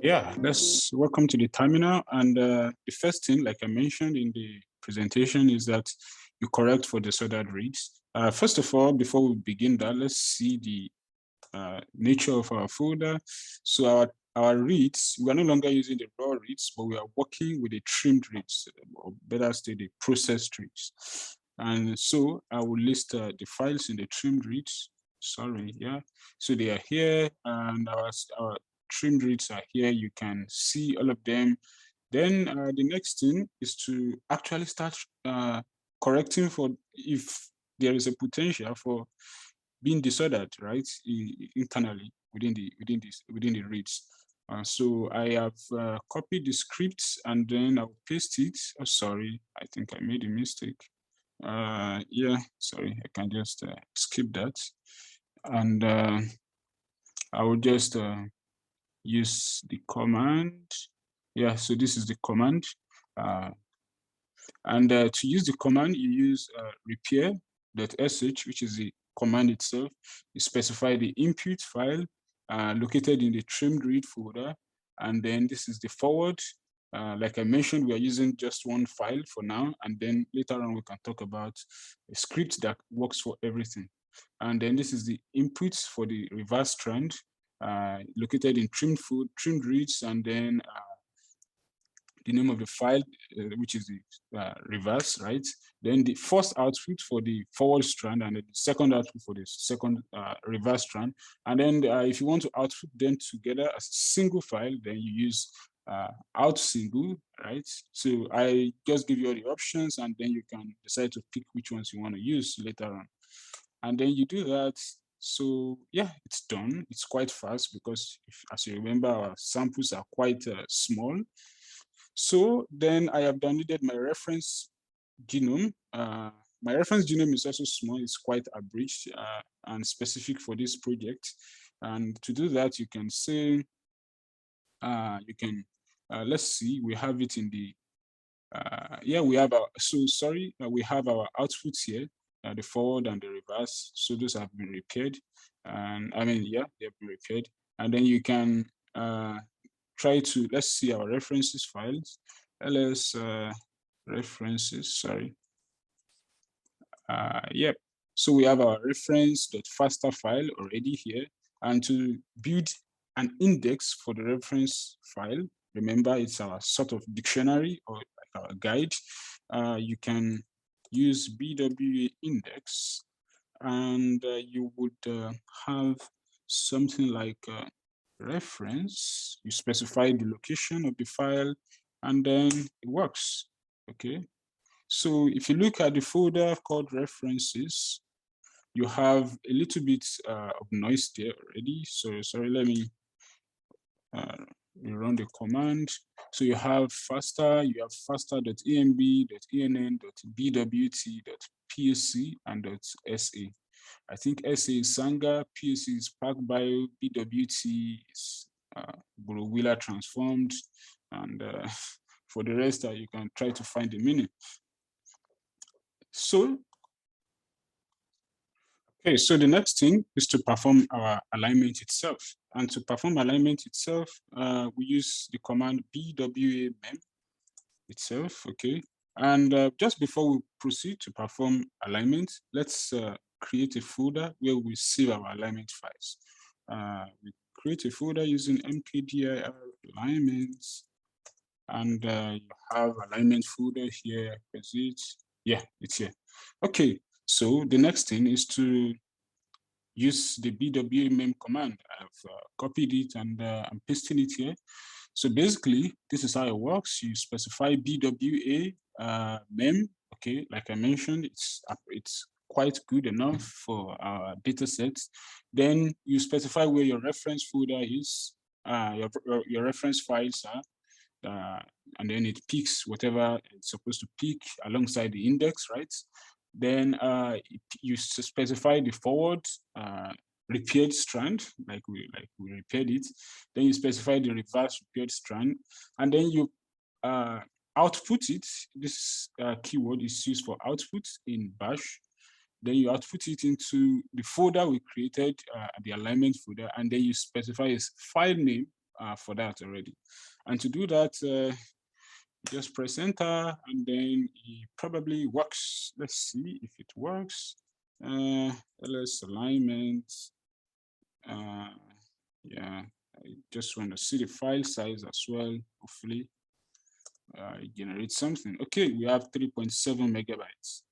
Yeah, let's welcome to the terminal. And the first thing, like I mentioned in the presentation, is that you correct for disordered reads. First of all, before we begin that, let's see the nature of our folder. So our reads, we are no longer using the raw reads, but we are working with the trimmed reads, or better still, the processed reads. And so I will list the files in the trimmed reads. Sorry, yeah. So they are here, and our trimmed reads are here. You can see all of them. Then the next thing is to actually start correcting for if there is a potential for being disordered, right, internally within the reads. So I have copied the scripts and then I'll paste it. Oh, sorry, I think I made a mistake. Yeah, sorry, I can just skip that, and I will just use the command. Yeah, so this is the command, and to use the command, you use repair.sh, which is the command itself. You specify the input file located in the trimmed read folder, and then this is the forward. Like I mentioned, we are using just one file for now, and then later on we can talk about a script that works for everything. And then this is the inputs for the reverse strand located in trimmed reads, and then the name of the file, which is the reverse, right? Then the first output for the forward strand, and then the second output for the second reverse strand. And then if you want to output them together as a single file, then you use out single, right? So I just give you all the options, and then you can decide to pick which ones you want to use later on. And then you do that. So yeah, it's done. It's quite fast because as you remember, our samples are quite small. So then I have downloaded my reference genome. My reference genome is also small. It's quite abridged and specific for this project. And to do that, you can say, let's see, we have it in the, yeah, we have our, we have our outputs here, the forward and the reverse. So those have been repaired. And I mean, yeah, they've been repaired. And then you can try to, let's see our references files, ls references, sorry. Yep, so we have our reference.faster file already here. And to build an index for the reference file, remember it's our sort of dictionary or like our guide, you can use Bwa Index, and you would have something like reference. You specify the location of the file, and then it works. Okay, so if you look at the folder called references, you have a little bit of noise there already. So sorry, let me run the command. So you have faster, you have faster.env.enn.bwt.psc and .sa. I think SA is Sanger, PSC is PacBio, BWT is Burrow Wheeler transformed, and for the rest, you can try to find the meaning. So, okay, so the next thing is to perform our alignment itself. And to perform alignment itself, we use the command Bwm itself, okay? And just before we proceed to perform alignment, let's create a folder where we save our alignment files. We create a folder using mkdir alignments, and you have alignment folder here. Is it? Yeah, it's here. Okay, so the next thing is to use the Bwm command. I've copied it and I'm pasting it here. So basically, this is how it works. You specify Bwa mem. Okay, like I mentioned, it's quite good enough for our data sets. Then you specify where your reference folder is, your reference files are, and then it picks whatever it's supposed to pick alongside the index, right? Then you specify the forward repaired strand, like we repaired it. Then you specify the reverse repaired strand, and then you output it. This keyword is used for output in bash. Then you output it into the folder we created, the alignment folder, and then you specify a file name for that already. And to do that, just press enter, and then it probably works. Let's see if it works. LS alignment. Yeah, I just want to see the file size as well. Hopefully, it generates something. Okay, we have 3.7 megabytes.